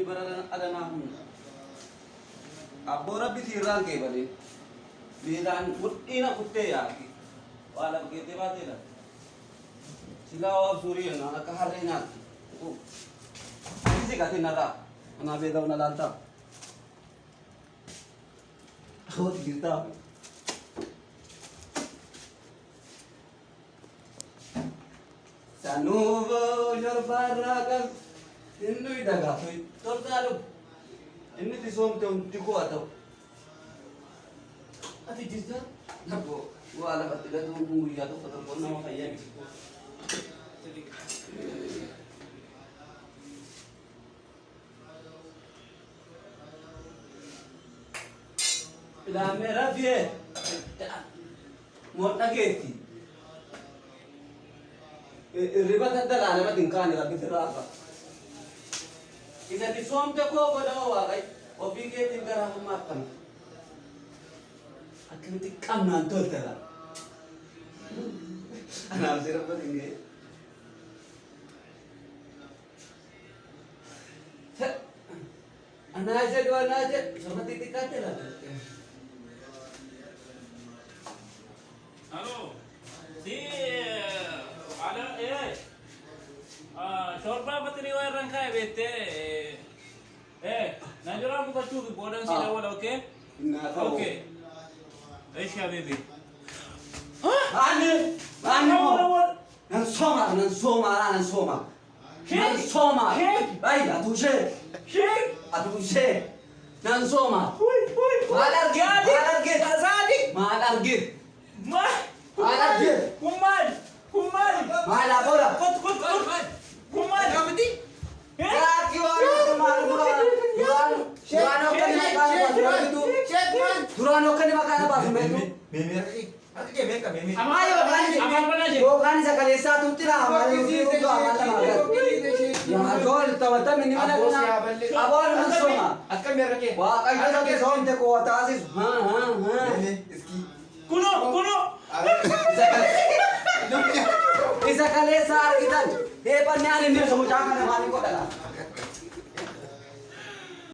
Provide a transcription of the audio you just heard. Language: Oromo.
ni barana ada namun. Abora bitiran ke bali. Bidan ina kutte ya ki. Wala begitu batin lah. Sila suri na nakahari na. Oh. Kasi kasi nara. Anabe daw na lanta. Oh, kita. Sanuvo jorbaragan. Inno idaga. Tortalo. Ini tisom tiko atau. Ati jista. Nako. Wala ka tila tong buya to patapon na makaya. La mera vie. Morta geti. Riba tadala na tingkani la bitiraka. Isa ti somte ko badawa kay obi geti ngara humakan. Atletik kam nantor tela. Ana sirap ko tinggi. Ana aja dua aja sama titik kate lah. Halo. Si ada shorba bateri wa rangkai bete. Najora buka tu bodang sila wala okay? Okay. ايش يا بيبي؟ Ane nan soma ay atushe nan soma malargit kuman malabora kuman laki wala Durano kan makana ba sumetu Amayo kan sa kalesa tutira amayo dito amala magat ya jol tawata mini mana kana abol man soma Akan biar lagi. wa kai sa ke sonte ko atasis Ini iski. kuno isa kalesa argitan he panyani ni samucha kana mani ko dala